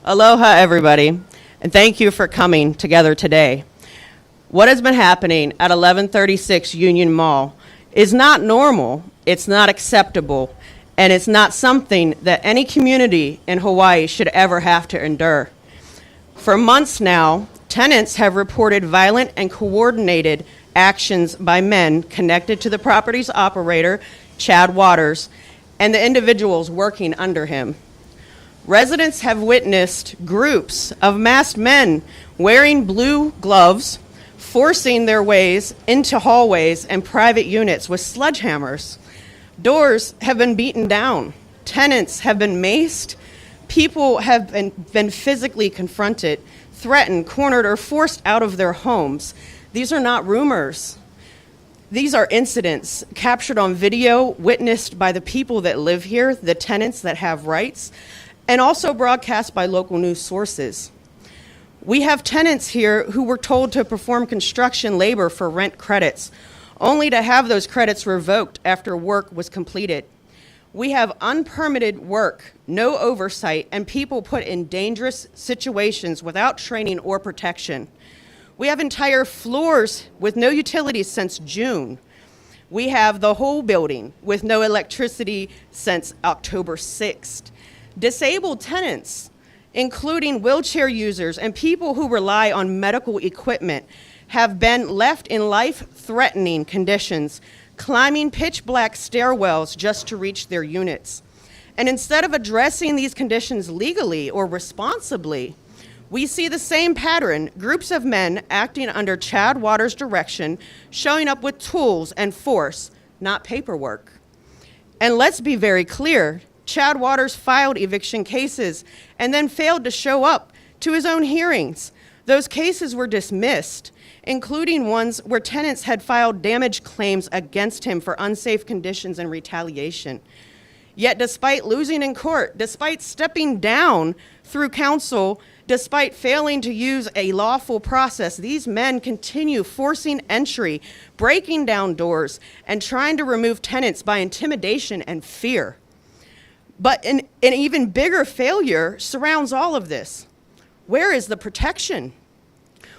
Aloha, everybody, and thank you for coming together today. What has been happening at 1136 Union Mall is not normal, it's not acceptable, and it's not something that any community in Hawaii should ever have to endure. For months now, tenants have reported violent and coordinated actions by men connected to the property's operator, Chad Waters, and the individuals working under him. Residents have witnessed groups of masked men wearing blue gloves, forcing their ways into hallways and private units with sledgehammers. Doors have been beaten down. Tenants have been maced. People have been physically confronted, threatened, cornered, or forced out of their homes. These are not rumors. These are incidents captured on video, witnessed by the people that live here, the tenants that have rights, and also broadcast by local news sources. We have tenants here who were told to perform construction labor for rent credits, only to have those credits revoked after work was completed. We have unpermitted work, no oversight, and people put in dangerous situations without training or protection. We have entire floors with no utilities since June. We have the whole building with no electricity since October 6th. Disabled tenants, including wheelchair users and people who rely on medical equipment, have been left in life-threatening conditions, climbing pitch-black stairwells just to reach their units. And instead of addressing these conditions legally or responsibly, we see the same pattern, groups of men acting under Chad Waters' direction, showing up with tools and force, not paperwork. And let's be very clear, Chad Waters filed eviction cases and then failed to show up to his own hearings. Those cases were dismissed, including ones where tenants had filed damage claims against him for unsafe conditions and retaliation. Yet despite losing in court, despite stepping down through counsel, despite failing to use a lawful process, these men continue forcing entry, breaking down doors, and trying to remove tenants by intimidation and fear. But an even bigger failure surrounds all of this. Where is the protection?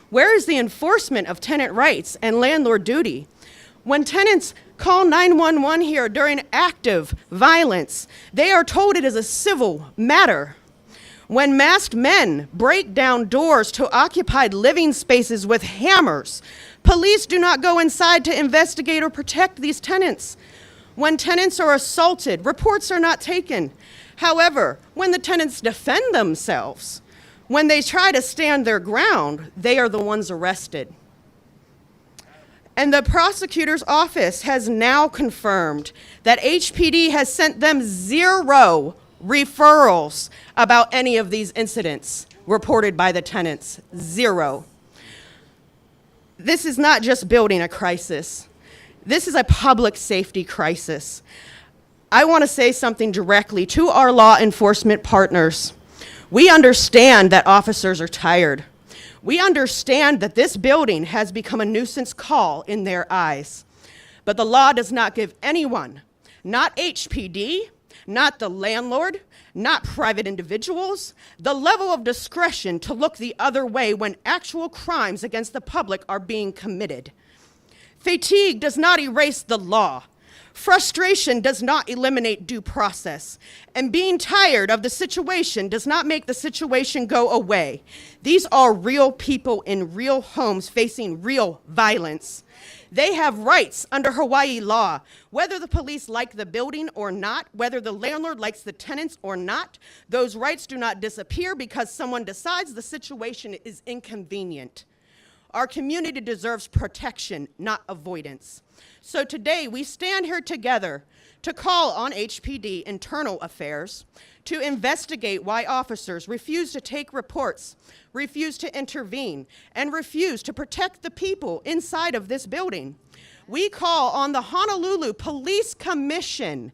Where is the enforcement of tenant rights and landlord duty? When tenants call 911 here during active violence, they are told it is a civil matter. When masked men break down doors to occupied living spaces with hammers, police do not go inside to investigate or protect these tenants. When tenants are assaulted, reports are not taken. However, when the tenants defend themselves, when they try to stand their ground, they are the ones arrested. And the prosecutor's office has now confirmed that HPD has sent them 0 referrals about any of these incidents reported by the tenants. 0. This is not just building a crisis. This is a public safety crisis. I want to say something directly to our law enforcement partners. We understand that officers are tired. We understand that this building has become a nuisance call in their eyes. But the law does not give anyone, not HPD, not the landlord, not private individuals, the level of discretion to look the other way when actual crimes against the public are being committed. Fatigue does not erase the law. Frustration does not eliminate due process. And being tired of the situation does not make the situation go away. These are real people in real homes facing real violence. They have rights under Hawaii law. Whether the police like the building or not, whether the landlord likes the tenants or not, those rights do not disappear because someone decides the situation is inconvenient. Our community deserves protection, not avoidance. So today we stand here together to call on HPD Internal Affairs to investigate why officers refuse to take reports, refuse to intervene, and refuse to protect the people inside of this building. We call on the Honolulu Police Commission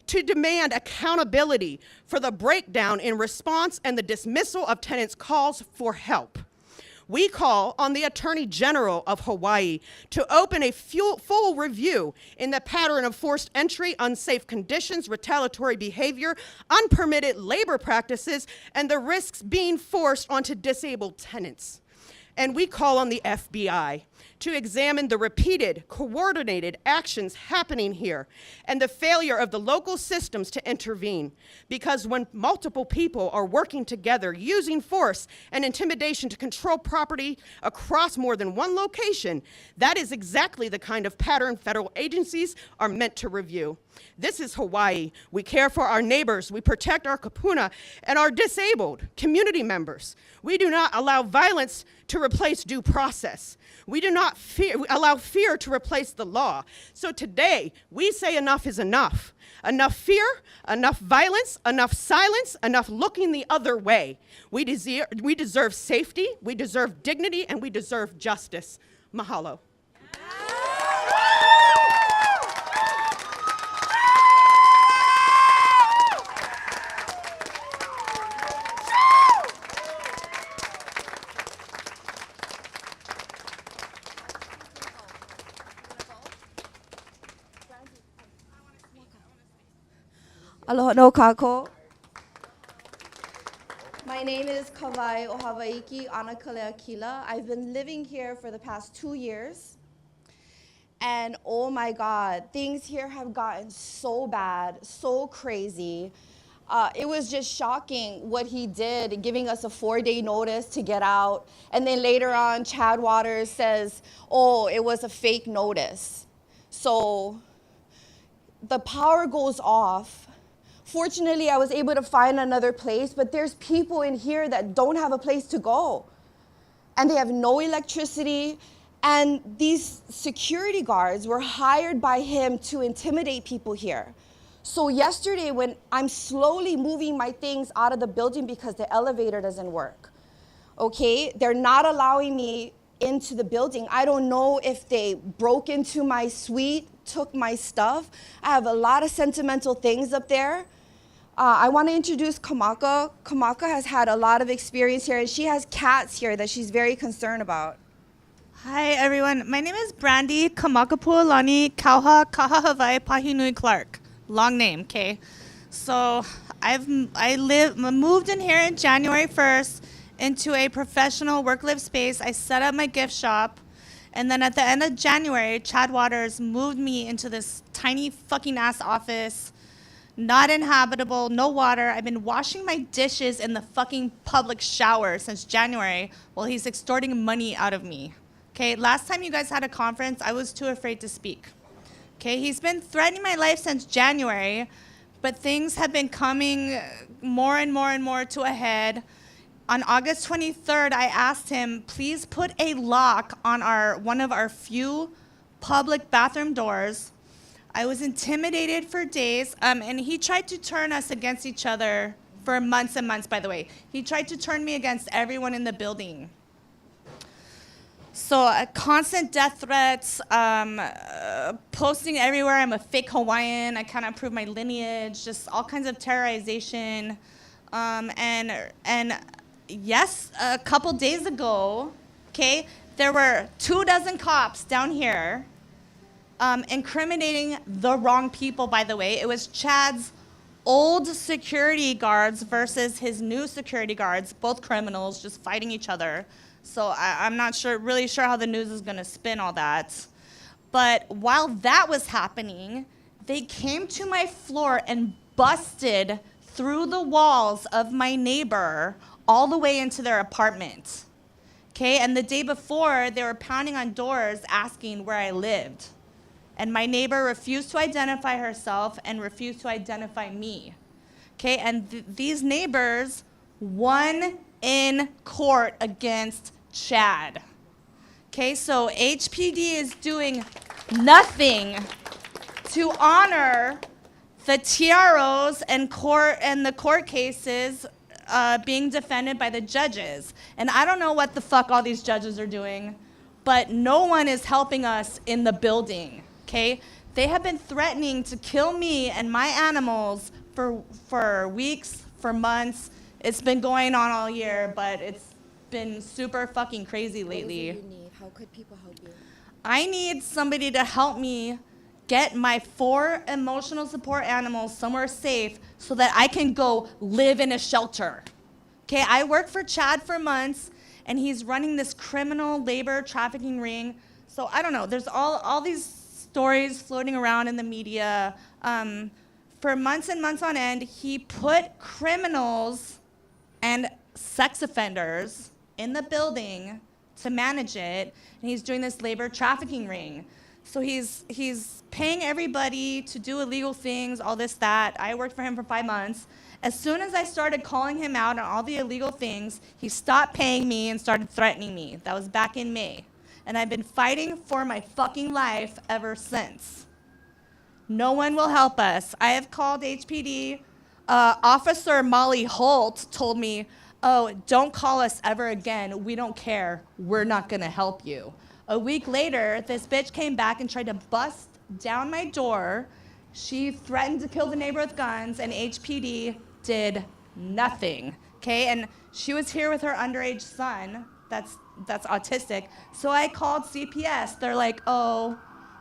to demand accountability for the breakdown in response and the dismissal of tenants' calls for help. We call on the Attorney General of Hawaii to open a full review in the pattern of forced entry, unsafe conditions, retaliatory behavior, unpermitted labor practices, and the risks being forced onto disabled tenants. And we call on the FBI to examine the repeated, coordinated actions happening here and the failure of the local systems to intervene. Because when multiple people are working together, using force and intimidation to control property across more than one location, that is exactly the kind of pattern federal agencies are meant to review. This is Hawaii. We care for our neighbors. We protect our kupuna and our disabled community members. We do not allow violence to replace due process. We do not allow fear to replace the law. So today, we say enough is enough. Enough fear, enough violence, enough silence, enough looking the other way. We deserve safety, we deserve dignity, and we deserve justice. Mahalo. Aloha no kako. My name is Kawai Ohawaiki Anakaleakila. I've been living here for the past 2 years. And oh my God, things here have gotten so bad, so crazy. It was just shocking what he did, giving us a 4-day notice to get out. And then later on, Chad Waters says, oh, it was a fake notice. So the power goes off. Fortunately, I was able to find another place, but there's people in here that don't have a place to go. And they have no electricity. And these security guards were hired by him to intimidate people here. So yesterday, when I'm slowly moving my things out of the building because the elevator doesn't work, okay, they're not allowing me into the building. I don't know if they broke into my suite, took my stuff. I have a lot of sentimental things up there. I want to introduce Kamaka. Kamaka has had a lot of experience here, and she has cats here that she's very concerned about. Hi, everyone. My name is Brandy Kamakapualani Kauha Kaha Hawaii Pahinui Clark. Long name, okay? So I moved in here in January 1st into a professional work-live space. I set up my gift shop. And then at the end of January, Chad Waters moved me into this tiny fucking ass office, not inhabitable, no water. I've been washing my dishes in the fucking public shower since January while he's extorting money out of me. Okay, last time you guys had a conference, I was too afraid to speak. Okay, he's been threatening my life since January, but things have been coming more and more and more to a head. On August 23rd, I asked him, please put a lock on one of our few public bathroom doors. I was intimidated for days, and he tried to turn us against each other for months and months, by the way. He tried to turn me against everyone in the building. So constant death threats, posting everywhere I'm a fake Hawaiian, I cannot prove my lineage, just all kinds of terrorization. And yes, a couple days ago, okay, there were 24 cops down here incriminating the wrong people, by the way. It was Chad's old security guards versus his new security guards, both criminals, just fighting each other. So I'm not really sure how the news is going to spin all that. But while that was happening, they came to my floor and busted through the walls of my neighbor all the way into their apartment. Okay, and the day before, they were pounding on doors asking where I lived. And my neighbor refused to identify herself and refused to identify me. Okay, and these neighbors won in court against Chad. Okay, so HPD is doing nothing to honor the TROs and the court cases being defended by the judges. And I don't know what the fuck all these judges are doing, but no one is helping us in the building, okay? They have been threatening to kill me and my animals for weeks, for months. It's been going on all year, but been super fucking crazy lately. What is it you need? How could people help you? I need somebody to help me get my 4 emotional support animals somewhere safe so that I can go live in a shelter. Okay, I worked for Chad for months, and he's running this criminal labor trafficking ring. So I don't know, there's all these stories floating around in the media. For months and months on end, he put criminals and sex offenders in the building to manage it, and he's doing this labor trafficking ring. So he's paying everybody to do illegal things, all this, that. I worked for him for 5 months. As soon as I started calling him out on all the illegal things, he stopped paying me and started threatening me. That was back in May. And I've been fighting for my fucking life ever since. No one will help us. I have called HPD. Officer Molly Holt told me, oh, don't call us ever again. We don't care. We're not going to help you. A week later, this bitch came back and tried to bust down my door. She threatened to kill the neighbor with guns, and HPD did nothing. Okay, and she was here with her underage son that's autistic. So I called CPS. They're like, oh,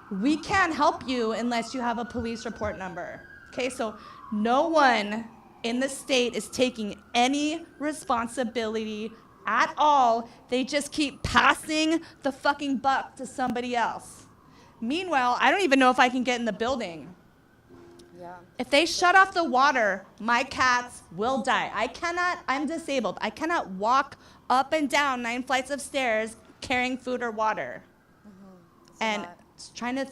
we can't help you unless you have a police report number. Okay, so no one in the state is taking any responsibility at all. They just keep passing the fucking buck to somebody else. Meanwhile, I don't even know if I can get in the building. Yeah. If they shut off the water, my cats will die. I'm disabled. I cannot walk up and down 9 flights of stairs carrying food or water. And it's trying to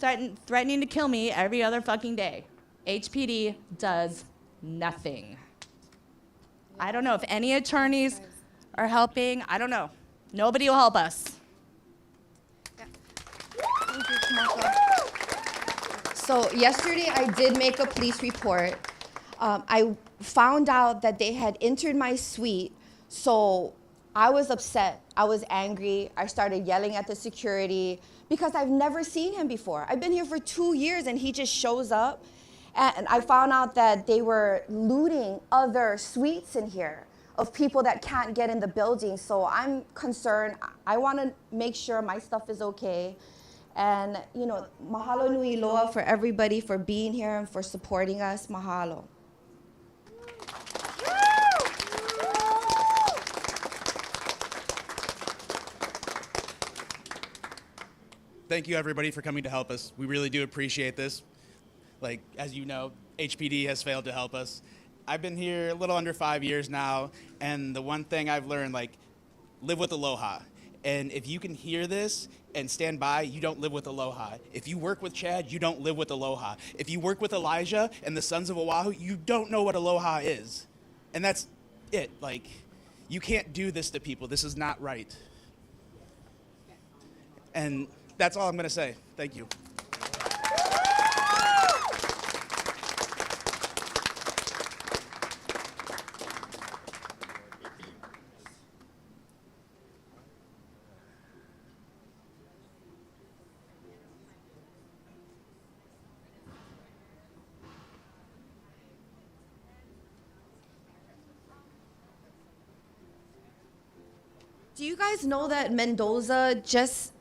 threatening to kill me every other fucking day. HPD does nothing. I don't know if any attorneys are helping. I don't know. Nobody will help us. Thank you, Kamaka. So yesterday I did make a police report. I found out that they had entered my suite, so I was upset. I was angry. I started yelling at the security because I've never seen him before. I've been here for 2 years and he just shows up. And I found out that they were looting other suites in here of people that can't get in the building. So I'm concerned. I want to make sure my stuff is okay. And, you know, mahalo nui loa for everybody for being here and for supporting us. Mahalo. Thank you, everybody, for coming to help us. We really do appreciate this. Like, as you know, HPD has failed to help us. I've been here a little under 5 years now, and the one thing I've learned, like, live with aloha. And if you can hear this and stand by, you don't live with aloha. If you work with Chad, you don't live with aloha. If you work with Elijah and the Sons of Oahu, you don't know what aloha is. And that's it. Like, you can't do this to people. This is not right. And that's all I'm going to say. Thank you. Do you guys know that Mendoza just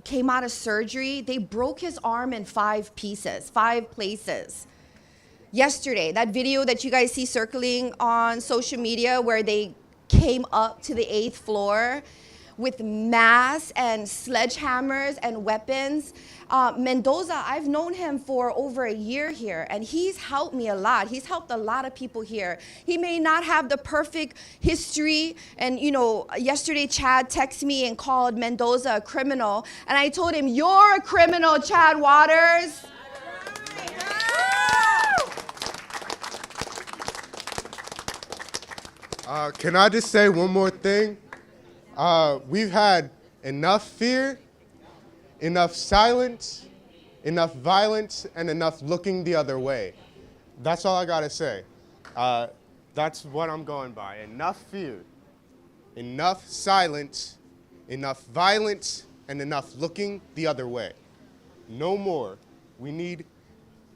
came out of surgery? They broke his arm in 5 pieces, 5 places. Yesterday, that video that you guys see circling on social media where they came up to the 8th floor with masks and sledgehammers and weapons. Mendoza, I've known him for over a year here, and he's helped me a lot. He's helped a lot of people here. He may not have the perfect history, and you know, yesterday Chad texted me and called Mendoza a criminal, and I told him, you're a criminal, Chad Waters. Can I just say one more thing? We've had enough fear, enough silence, enough violence, and enough looking the other way. That's all I gotta say. That's what I'm going by. Enough fear, enough silence, enough violence, and enough looking the other way. No more. We need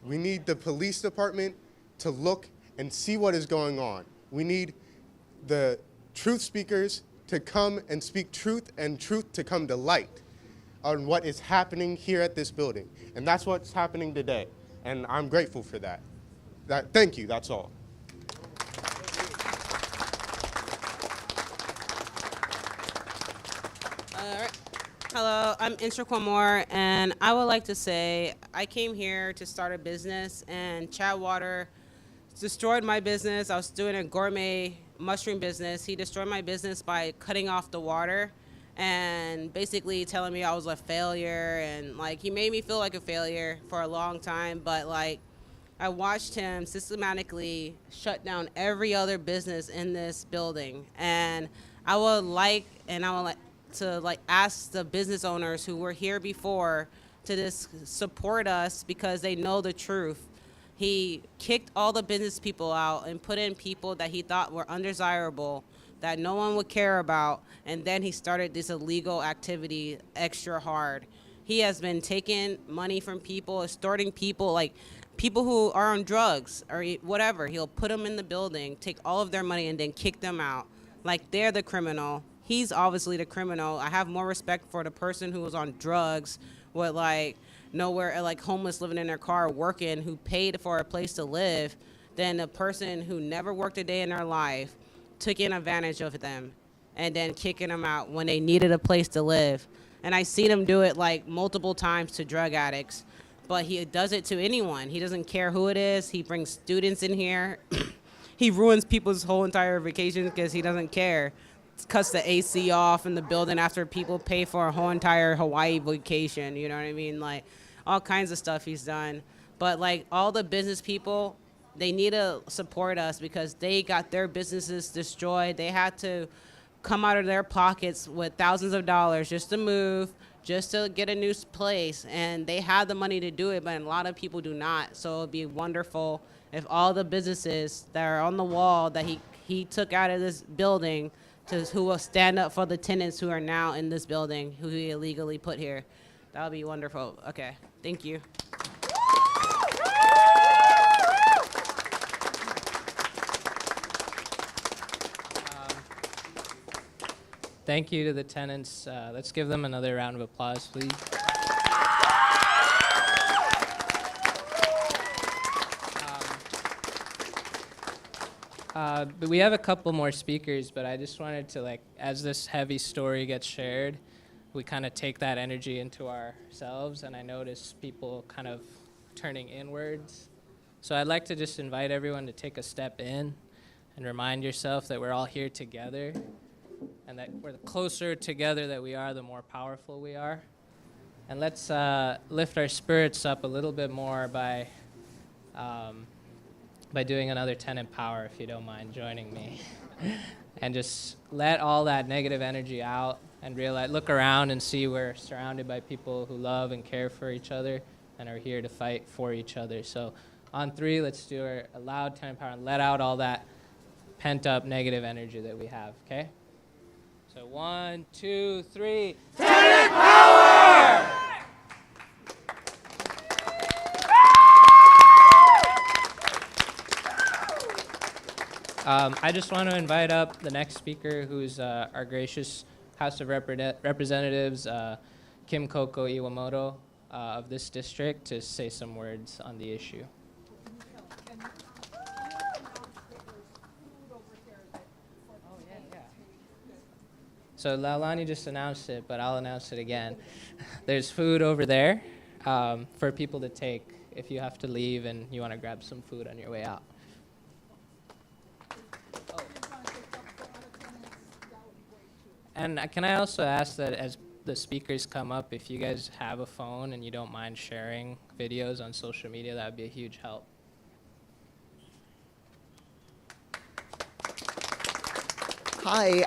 the police department to look and see what is going on. We need the truth speakers to come and speak truth and truth to come to light on what is happening here at this building. And that's what's happening today. And I'm grateful for that. Thank you, that's all. All right. Hello, I'm Intra Moore, and I would like to say I came here to start a business, and Chad Water destroyed my business. I was doing a gourmet mushroom business. He destroyed my business by cutting off the water and basically telling me I was a failure, and like he made me feel like a failure for a long time. But like I watched him systematically shut down every other business in this building, and I would like to ask the business owners who were here before to just support us because they know the truth. He kicked all the business people out and put in people that he thought were undesirable, that no one would care about, and then he started this illegal activity extra hard. He has been taking money from people, extorting people, like people who are on drugs or whatever. He'll put them in the building, take all of their money, and then kick them out. Like they're the criminal. He's obviously the criminal. I have more respect for the person who was on drugs with like nowhere, like homeless living in their car working, who paid for a place to live, than the person who never worked a day in their life, taking advantage of them and then kicking them out when they needed a place to live. And I seen him do it like multiple times to drug addicts, but he does it to anyone. He doesn't care who it is. He brings students in here. He ruins people's whole entire vacation because he doesn't care. Cuts the AC off in the building after people pay for a whole entire Hawaii vacation. You know what I mean? Like all kinds of stuff he's done. But like all the business people, they need to support us because they got their businesses destroyed. They had to come out of their pockets with thousands of dollars just to move, just to get a new place. And they have the money to do it, but a lot of people do not. So it would be wonderful if all the businesses that are on the wall that he took out of this building who will stand up for the tenants who are now in this building, who he illegally put here. That would be wonderful. Okay, thank you. Thank you to the tenants. Let's give them another round of applause, please. But we have a couple more speakers, but I just wanted to, like, as this heavy story gets shared, we kind of take that energy into ourselves, and I notice people kind of turning inwards. So I'd like to just invite everyone to take a step in and remind yourself that we're all here together, and that we're the closer together that we are, the more powerful we are. And let's lift our spirits up a little bit more by doing another tenant power, if you don't mind joining me. And just let all that negative energy out and realize, look around and see we're surrounded by people who love and care for each other and are here to fight for each other. So on 3, let's do a loud tenant power and let out all that pent up negative energy that we have, okay? So 1, 2, 3. Tenant power! I just want to invite up the next speaker, who's our gracious House of Representatives, Kim Koko Iwamoto of this district, to say some words on the issue. So Laulani just announced it, but I'll announce it again. There's food over there for people to take if you have to leave and you want to grab some food on your way out. And can I also ask that as the speakers come up, if you guys have a phone and you don't mind sharing videos on social media, that would be a huge help. Hi,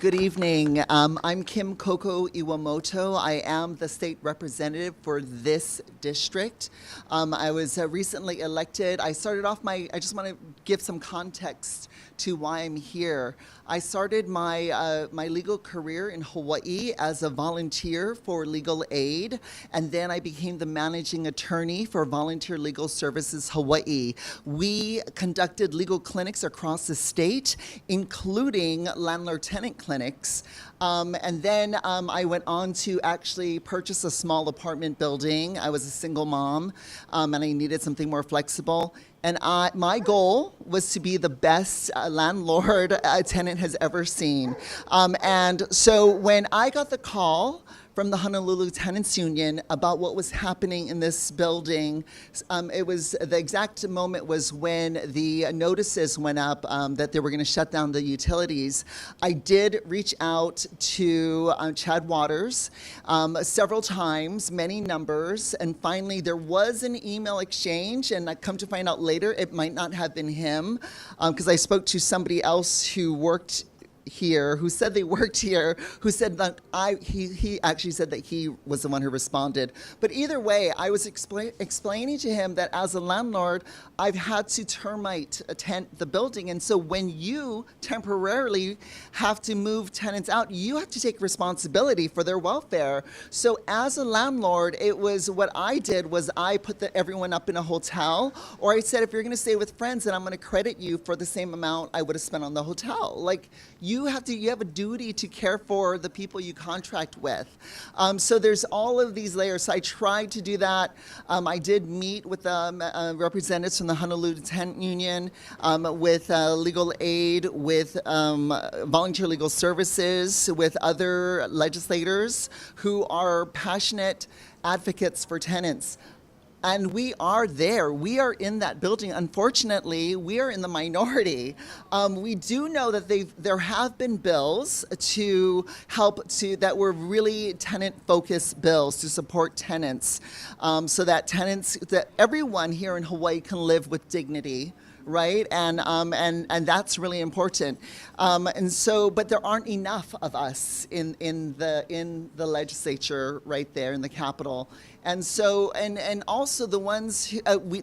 good evening. I'm Kim Koko Iwamoto. I am the state representative for this district. I was recently elected. I started off I just want to give some context to why I'm here. I started my legal career in Hawaii as a volunteer for legal aid, and then I became the managing attorney for Volunteer Legal Services Hawaii. We conducted legal clinics across the state, including landlord-tenant clinics. And then I went on to actually purchase a small apartment building. I was a single mom, and I needed something more flexible. And my goal was to be the best landlord a tenant has ever seen. And so when I got the call from the Honolulu Tenants Union about what was happening in this building, it was the exact moment was when the notices went up that they were going to shut down the utilities. I did reach out to Chad Waters several times, many numbers, and finally there was an email exchange, and I come to find out later it might not have been him, because I spoke to somebody else who worked here, who said they worked here, who said that he actually said that he was the one who responded. But either way, I was explaining to him that as a landlord, I've had to termite the building. And so when you temporarily have to move tenants out, you have to take responsibility for their welfare. So as a landlord, it was what I did was I put everyone up in a hotel, or I said, if you're going to stay with friends, then I'm going to credit you for the same amount I would have spent on the hotel. Like, you have a duty to care for the people you contract with. So there's all of these layers. So I tried to do that. I did meet with representatives from the Honolulu Tenant Union, with legal aid, with volunteer legal services, with other legislators who are passionate advocates for tenants. And we are there. We are in that building. Unfortunately, we are in the minority. We do know that there have been bills to help that were really tenant-focused bills to support tenants, so that everyone here in Hawaii can live with dignity. Right, and that's really important, and so, but there aren't enough of us in the legislature right there in the Capitol, and so, and also the ones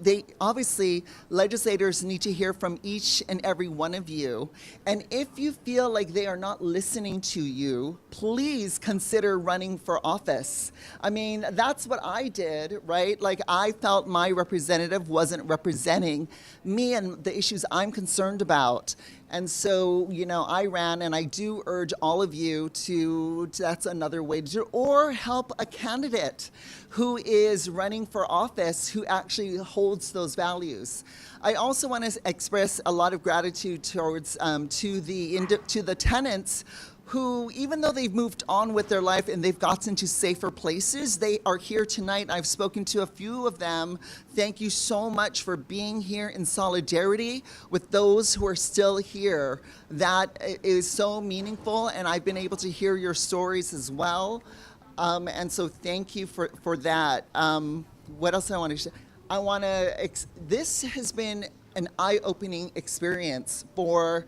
they obviously legislators need to hear from each and every one of you, and if you feel like they are not listening to you, please consider running for office. I mean, that's what I did, right? Like, I felt my representative wasn't representing me and the issues I'm concerned about. And so, I ran, and I do urge all of you that's another way to do it, or help a candidate who is running for office who actually holds those values. I also want to express a lot of gratitude towards to the tenants who, even though they've moved on with their life and they've gotten to safer places, they are here tonight. I've spoken to a few of them. Thank you so much for being here in solidarity with those who are still here. That is so meaningful, and I've been able to hear your stories as well. And so thank you for that. What else I want to share? This has been an eye-opening experience for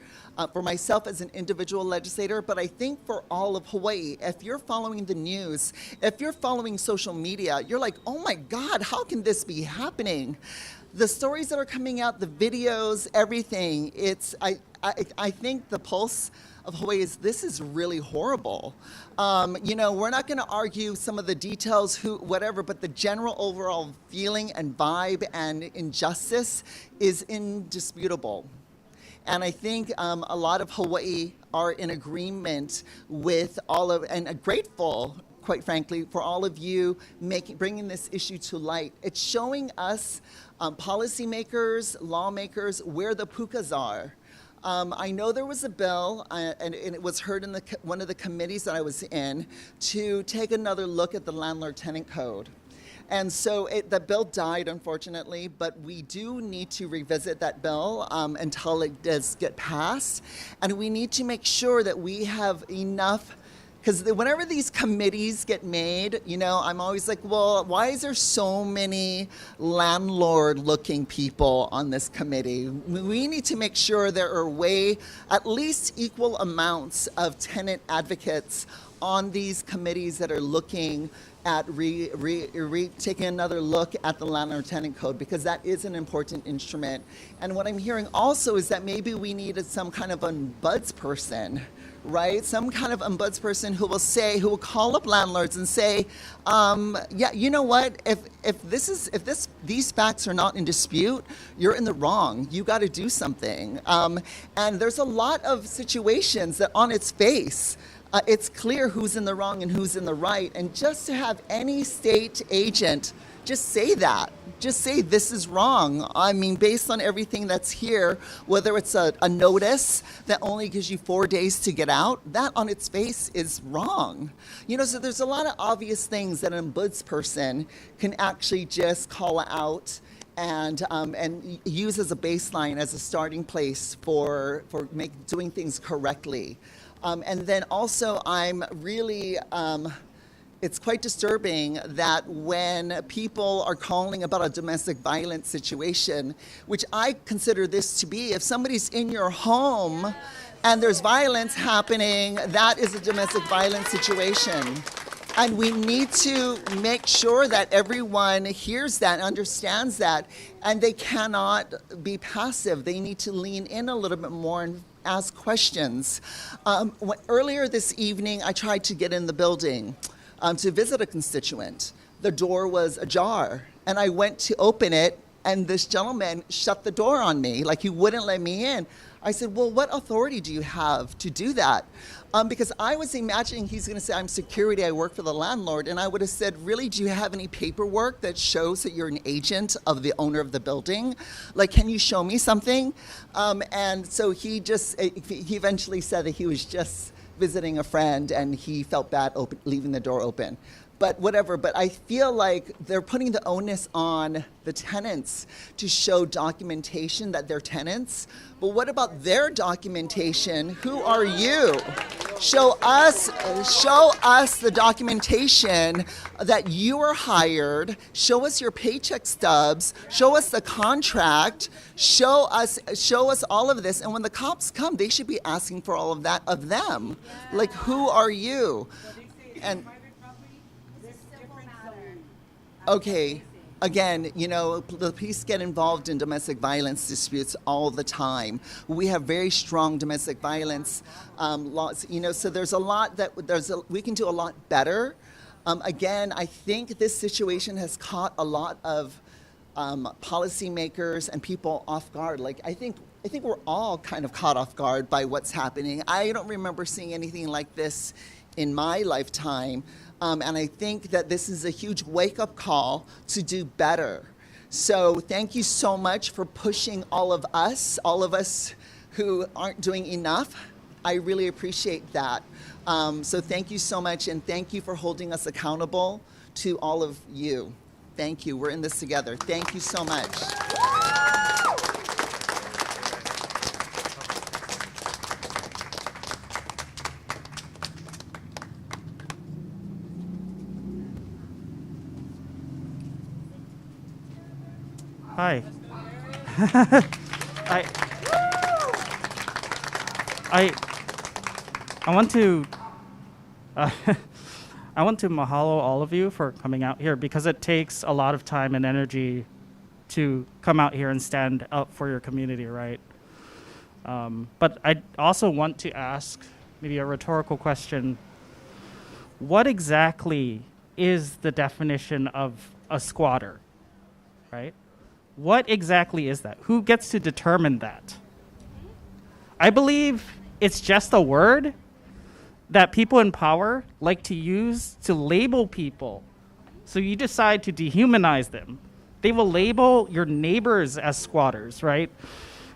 myself as an individual legislator, but I think for all of Hawaii. If you're following the news, if you're following social media, you're like, oh my God, how can this be happening? The stories that are coming out, the videos, everything, I think the pulse of Hawaii this is really horrible. We're not going to argue some of the details, whatever, but the general overall feeling and vibe and injustice is indisputable. And I think a lot of Hawaii are in agreement with and grateful, quite frankly, for all of you bringing this issue to light. It's showing us, policymakers, lawmakers, where the pukas are. I know there was a bill, and it was heard in one of the committees that I was in, to take another look at the landlord-tenant code. And so the bill died, unfortunately, but we do need to revisit that bill until it does get passed. And we need to make sure that we have enough, because whenever these committees get made, I'm always like, well, why is there so many landlord-looking people on this committee? We need to make sure there are at least equal amounts of tenant advocates on these committees that are looking at taking another look at the landlord-tenant code, because that is an important instrument. And what I'm hearing also is that maybe we needed some kind of ombudsperson, right? Some kind of ombudsperson who will call up landlords and say, yeah, you know what? If these facts are not in dispute, you're in the wrong. You got to do something. And there's a lot of situations that, on its face, it's clear who's in the wrong and who's in the right. And just to have any state agent just say that, just say this is wrong. I mean, based on everything that's here, whether it's a notice that only gives you 4 days to get out, that on its face is wrong. You know, so there's a lot of obvious things that an ombudsperson can actually just call out and use as a baseline, as a starting place for doing things correctly. And then also, I'm really, it's quite disturbing that when people are calling about a domestic violence situation, which I consider this to be, if somebody's in your home and there's violence happening, that is a domestic violence situation. And we need to make sure that everyone hears that, understands that, and they cannot be passive. They need to lean in a little bit more and ask questions. Earlier this evening, I tried to get in the building to visit a constituent. The door was ajar, and I went to open it, and this gentleman shut the door on me, like he wouldn't let me in. I said, well, what authority do you have to do that? Because I was imagining he's gonna say, I'm security, I work for the landlord, and I would have said, really, do you have any paperwork that shows that you're an agent of the owner of the building? Like, can you show me something? And so he eventually said that he was just visiting a friend and he felt bad leaving the door open. But whatever, but I feel like they're putting the onus on the tenants to show documentation that they're tenants. But what about their documentation? Who are you? Show us the documentation that you were hired. Show us your paycheck stubs. Show us the contract. Show us all of this. And when the cops come, they should be asking for all of that of them. Like, who are you? And okay, again, you know, the police get involved in domestic violence disputes all the time. We have very strong domestic violence laws, you know, so there's a lot that we can do a lot better. Again, I think this situation has caught a lot of policymakers and people off guard. Like, I think we're all kind of caught off guard by what's happening. I don't remember seeing anything like this in my lifetime. And I think that this is a huge wake-up call to do better. So thank you so much for pushing all of us who aren't doing enough. I really appreciate that. So thank you so much, and thank you for holding us accountable to all of you. Thank you. We're in this together. Thank you so much. Hi. I want to I want to mahalo all of you for coming out here, because it takes a lot of time and energy to come out here and stand up for your community, right? But I also want to ask maybe a rhetorical question. What exactly is the definition of a squatter, right? What exactly is that? Who gets to determine that? I believe it's just a word that people in power like to use to label people. So you decide to dehumanize them. They will label your neighbors as squatters, right?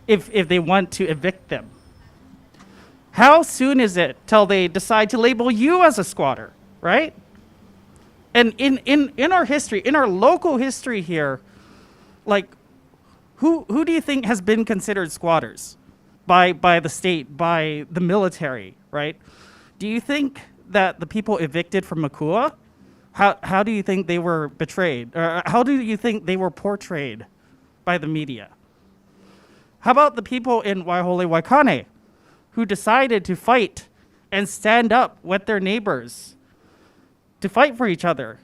If they want to evict them. How soon is it till they decide to label you as a squatter, right? And in our history, in our local history here, like, who do you think has been considered squatters by the state, by the military, right? Do you think that the people evicted from Makua, how do you think they were betrayed? Or how do you think they were portrayed by the media? How about the people in Waihole Waikane who decided to fight and stand up with their neighbors, to fight for each other,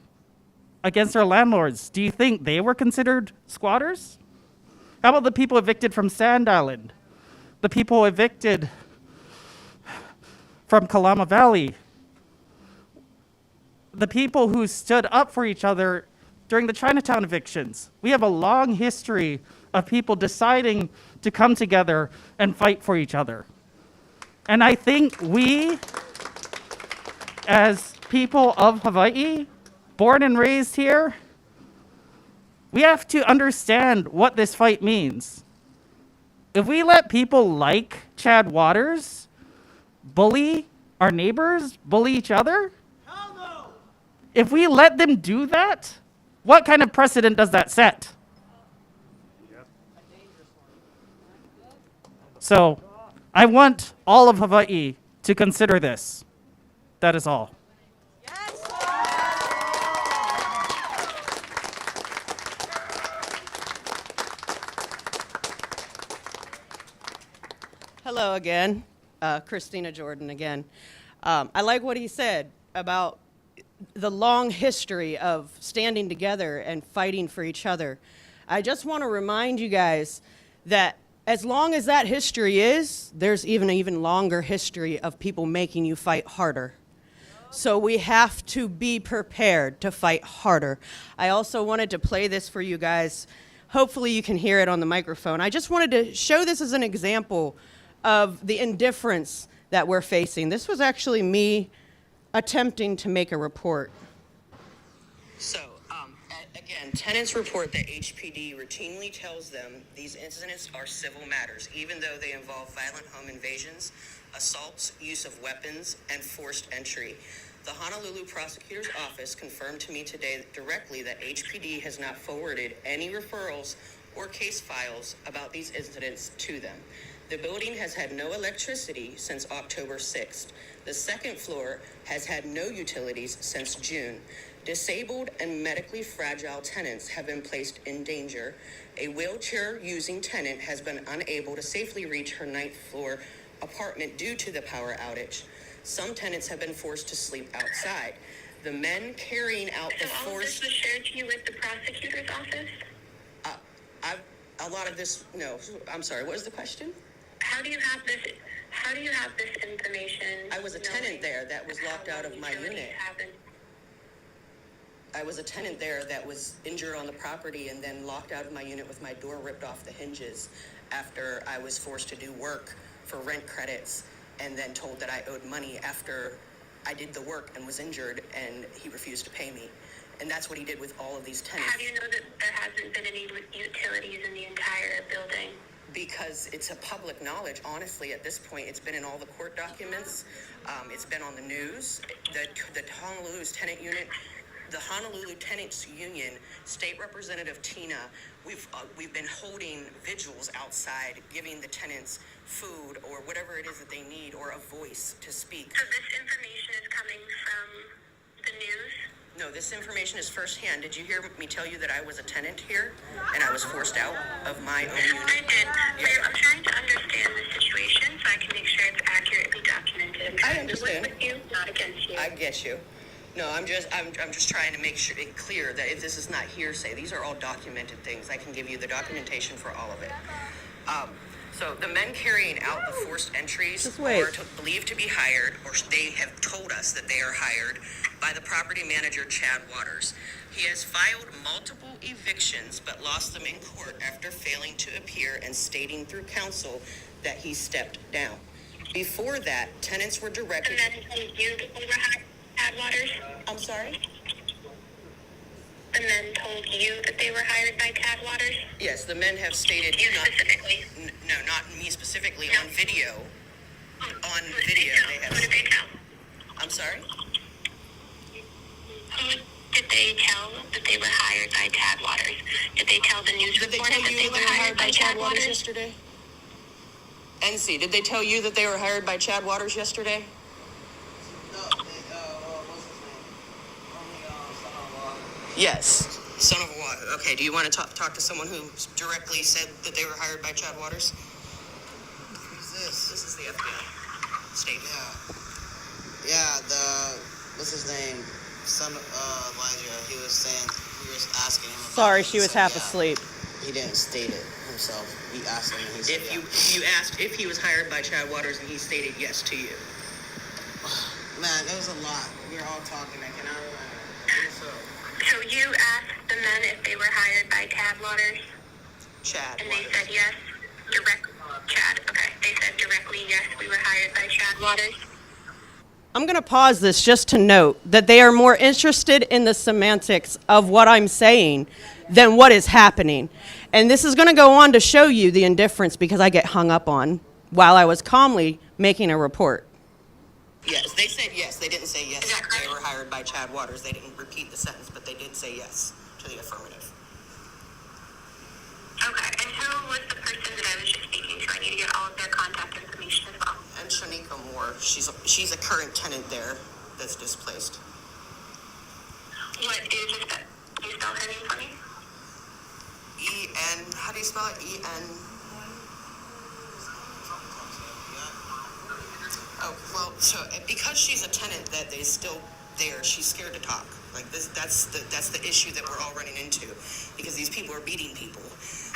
against our landlords, do you think they were considered squatters? How about the people evicted from Sand Island? The people evicted from Kalama Valley? The people who stood up for each other during the Chinatown evictions? We have a long history of people deciding to come together and fight for each other. And I think we, as people of Hawaii, born and raised here, we have to understand what this fight means. If we let people like Chad Waters bully our neighbors, bully each other, if we let them do that, what kind of precedent does that set? So I want all of Hawaii to consider this. That is all. Hello again, Christina Jordan again. I like what he said about the long history of standing together and fighting for each other. I just want to remind you guys that as long as that history is, there's even longer history of people making you fight harder. So we have to be prepared to fight harder. I also wanted to play this for you guys. Hopefully you can hear it on the microphone. I just wanted to show this as an example of the indifference that we're facing. This was actually me attempting to make a report. So, again, tenants report that HPD routinely tells them these incidents are civil matters, even though they involve violent home invasions, assaults, use of weapons, and forced entry. The Honolulu Prosecutor's Office confirmed to me today directly that HPD has not forwarded any referrals or case files about these incidents to them. The building has had no electricity since October 6th. The second floor has had no utilities since June. Disabled and medically fragile tenants have been placed in danger. A wheelchair-using tenant has been unable to safely reach her 9th floor apartment due to the power outage. Some tenants have been forced to sleep outside. The men carrying out the forced... All of this was shared to you with the prosecutor's office? A lot of this, no. I'm sorry, what was the question? How do you have this information? I was a tenant there that was locked out of my unit. I was a tenant there that was injured on the property and then locked out of my unit with my door ripped off the hinges after I was forced to do work for rent credits and then told that I owed money after I did the work and was injured, and he refused to pay me. And that's what he did with all of these tenants. How do you know that there hasn't been any utilities in the entire building? Because it's a public knowledge, honestly, at this point. It's been in all the court documents. It's been on the news. The Honolulu's tenant unit, the Honolulu Tenants Union, State Representative Tina, we've been holding vigils outside, giving the tenants food or whatever it is that they need, or a voice to speak. So this information is coming from the news? No, this information is firsthand. Did you hear me tell you that I was a tenant here and I was forced out of my own unit? I did. Yeah. I'm trying to understand the situation so I can make sure it's accurately documented. I understand. With you, not against you. I get you. No, I'm just trying to make sure it clear that if this is not hearsay, these are all documented things. I can give you the documentation for all of it. So the men carrying out the forced entries are believed to be hired, or they have told us that they are hired, by the property manager, Chad Waters. He has filed multiple evictions but lost them in court after failing to appear and stating through counsel that he stepped down. Before that, tenants were directed... And then you overhired Chad Waters? I'm sorry? The men told you that they were hired by Chad Waters? Yes, the men have stated... You specifically? No, not me specifically. No. On video. On video, they have... Who did they tell? I'm sorry? Who did they tell that they were hired by Chad Waters? Did they tell the news reporter that they were hired by Chad Waters yesterday? NC, did they tell you that they were hired by Chad Waters yesterday? No, what's his name? Yes, Son of Water. Okay, do you want to talk to someone who directly said that they were hired by Chad Waters? Who's this? This is the FBI statement. Yeah, what's his name? son of Elijah, he was saying, we were asking him about Sorry, it. she He was said, half yeah. asleep. He didn't state it himself. We asked him, and he said, You asked if he was hired by Chad Waters, and he stated yes to you. Man, there was a lot. We were all talking. I cannot remember. So you asked the men if they were hired by Chad Waters, Chad and Waters. they said yes. Chad. Okay. They said directly yes. We were hired by Chad Waters. I'm going to pause this just to note that they are more interested in the semantics of what I'm saying than what is happening. And this is going to go on to show you the indifference because I get hung up on while I was calmly making a report. Yes, they said yes. They didn't say yes. They were hired by Chad Waters. They didn't repeat the sentence, but they did say yes to the affirmative. Okay. And who was the person that I was just speaking to? I need to get all of their contact information as well. And Shanika Moore, she's a current tenant there that's displaced. What is it? Can you spell her name for me? E-N, how do you spell it? E-N? Oh, well, so because she's a tenant that is still there, she's scared to talk. Like this, that's the issue that we're all running into, because these people are beating people.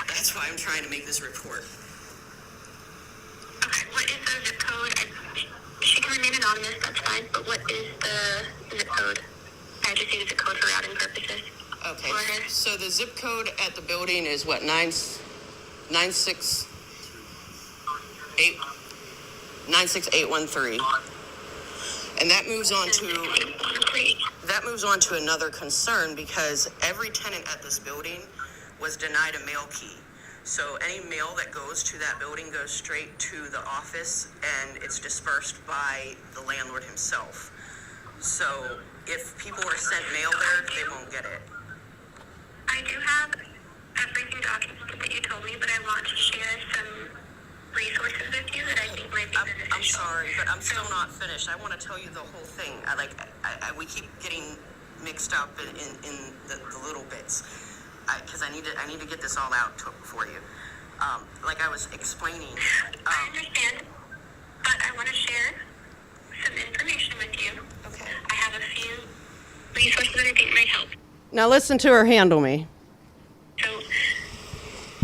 That's why I'm trying to make this report. Okay. What is the zip code? She can remain anonymous. That's fine. But what is the zip code? I just need a zip code for routing purposes. Okay. For her. So the zip code at the building is what, 96813. And that moves on to another concern, because every tenant at this building was denied a mail key. So any mail that goes to that building goes straight to the office, and it's dispersed by the landlord himself. So if people are sent mail there, they won't get it. I do have everything documented that you told me, but I want to share some resources with you that I think might be beneficial. I'm sorry, but I'm still not finished. I want to tell you the whole thing. We keep getting mixed up in the little bits, because I need to get this all out for you. Like I was explaining. I understand, but I want to share some information with you. Okay. I have a few resources that I think might help. Now listen to her handle me. So,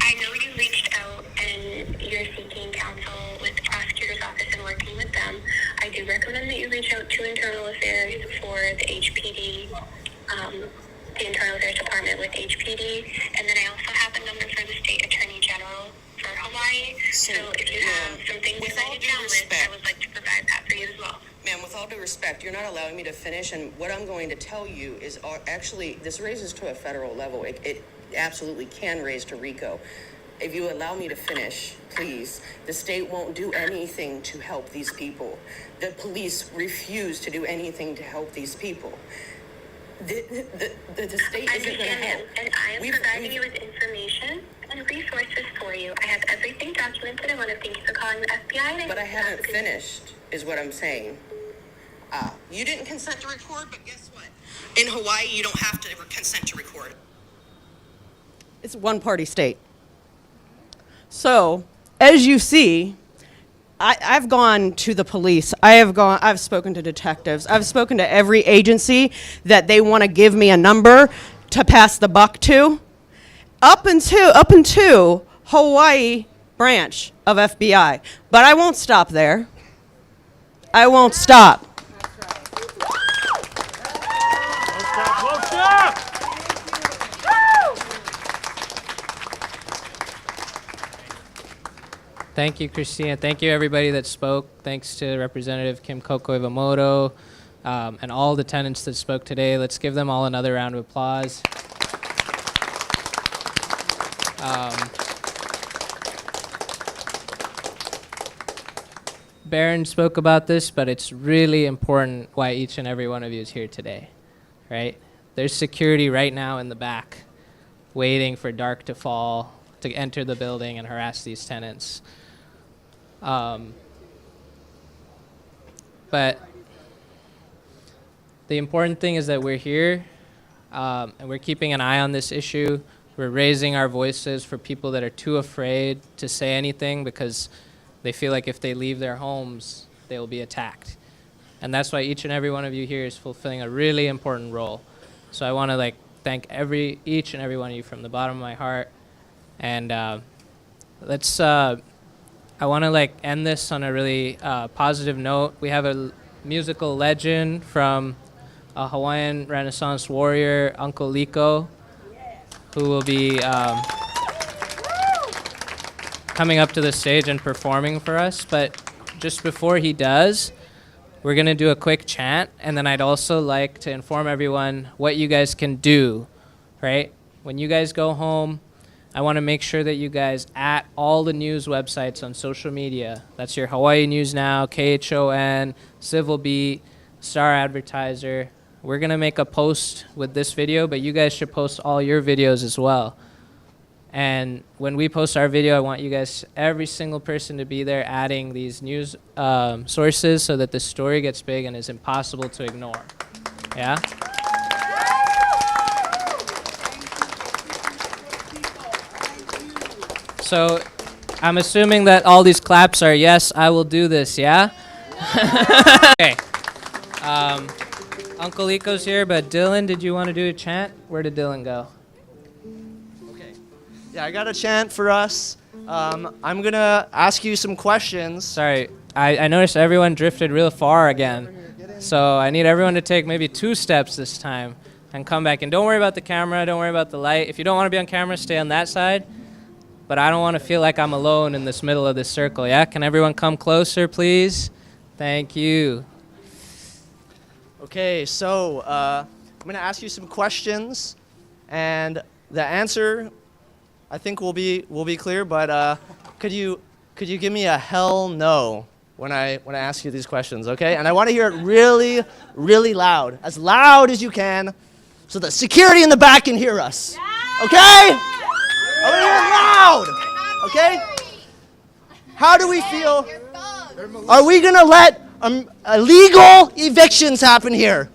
I know you reached out and you're seeking counsel with the prosecutor's office and working with them. I do recommend that you reach out to Internal Affairs for the HPD, the Internal Affairs Department with HPD, and then I also have a number for the State Attorney General for Hawaii. So if you have some things with that all you due down with, respect- I would like to provide that for you as well. Ma'am, with all due respect, you're not allowing me to finish, and what I'm going to tell you is actually, this raises to a federal level. It absolutely can raise to RICO. If you allow me to finish, please, the state won't do anything to help these people. The police refuse to do anything to help these people. The state I isn't going to understand, help. and I am providing you with information and resources for you. I have everything documented. I want to thank you for calling the FBI. But I haven't finished, is what I'm saying. You didn't consent to record, but guess what? In Hawaii, you don't have to consent to record. It's a one-party state. So, as you see, I've gone to the police. I've spoken to detectives. I've spoken to every agency that they want to give me a number to pass the buck to, up until Hawaii branch of FBI. But I won't stop there. I won't stop. Thank you, Christina. Thank you, everybody that spoke. Thanks to Representative Kim Koko Iwamoto and all the tenants that spoke today. Let's give them all another round of applause. Barron spoke about this, but it's really important why each and every one of you is here today, right? There's security right now in the back waiting for dark to fall to enter the building and harass these tenants. But the important thing is that we're here and we're keeping an eye on this issue. We're raising our voices for people that are too afraid to say anything because they feel like if they leave their homes, they will be attacked. And that's why each and every one of you here is fulfilling a really important role. So I want to like thank each and every one of you from the bottom of my heart. And I want to like end this on a really positive note. We have a musical legend from a Hawaiian Renaissance warrior, Uncle Liko, who will be coming up to the stage and performing for us. But just before he does, we're going to do a quick chant, and then I'd also like to inform everyone what you guys can do, right? When you guys go home, I want to make sure that you guys at all the news websites on social media. That's your Hawaii News Now, KHON, Civil Beat, Star Advertiser. We're going to make a post with this video, but you guys should post all your videos as well. And when we post our video, I want you guys, every single person, to be there adding these news sources so that the story gets big and is impossible to ignore. Yeah? So I'm assuming that all these claps are, yes, I will do this, yeah? Okay. Uncle Liko's here, but Dylan, did you want to do a chant? Where did Dylan go? Yeah, I got a chant for us. I'm going to ask you some questions. Sorry, I noticed everyone drifted real far again. So I need everyone to take maybe 2 steps this time and come back. And don't worry about the camera, don't worry about the light. If you don't want to be on camera, stay on that side. But I don't want to feel like I'm alone in this middle of this circle, yeah? Can everyone come closer, please? Thank you. Okay, so I'm going to ask you some questions, and the answer I think will be clear, but could you give me a hell no when I ask you these questions, okay? And I want to hear it really, really loud as you can, so the security in the back can hear us, okay? I want to hear it loud, okay? How do we feel? Are we gonna let illegal evictions happen here?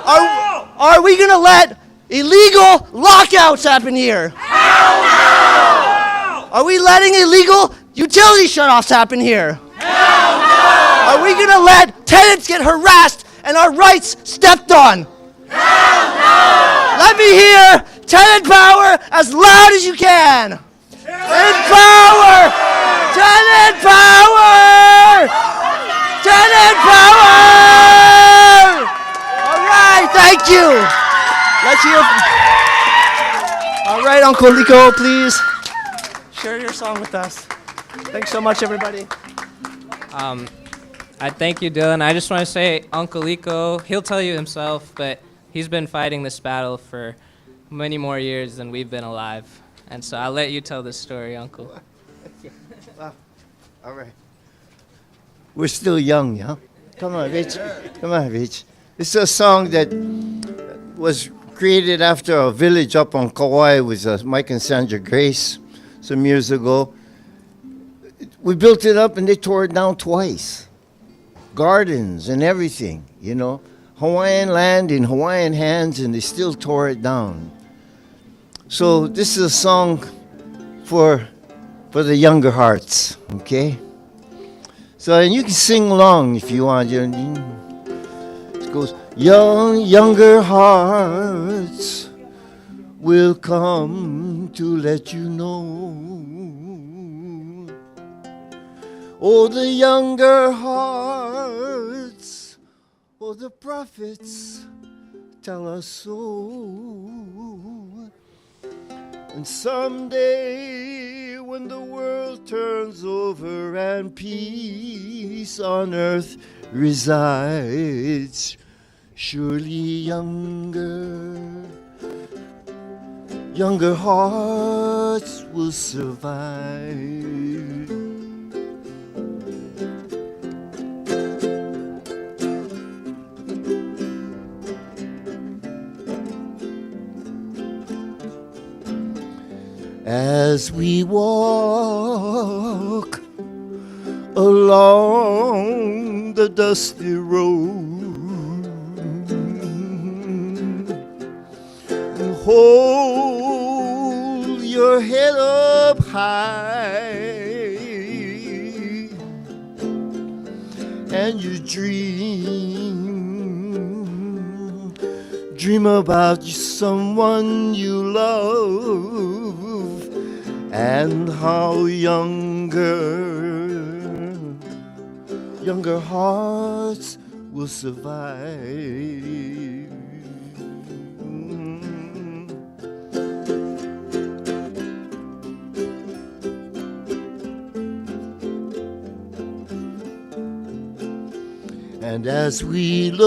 Are we gonna let illegal lockouts happen here? Hell no! Are we letting illegal utility shutoffs happen here? Hell no! Are we gonna let tenants get harassed and our rights stepped on? Hell no! Let me hear tenant power as loud as you can. Tenant power! Tenant power! Tenant power! All right, thank you. Let's hear. All right, Uncle Liko, please share your song with us. Thanks so much, everybody. I thank you, Dylan. I just want to say, Uncle Liko, he'll tell you himself, but he's been fighting this battle for many more years than we've been alive. And so I'll let you tell this story, Uncle. All right. We're still young, yeah? Come on, Rich. Come on, Rich. It's a song that was created after a village up on Kauai with Mike and Sandra Grace some years ago. We built it up and they tore it down twice. Gardens and everything, you know. Hawaiian land in Hawaiian hands, and they still tore it down. So this is a song for the younger hearts, okay? So, and you can sing along if you want. It goes, younger hearts will come to let you know. Oh, the younger hearts, oh, the prophets tell us so. And someday when the world turns over and peace on earth resides, surely younger hearts will survive. As we walk along the dusty road, hold your head up high and you dream. Dream about someone you love and how younger hearts will survive. And as we look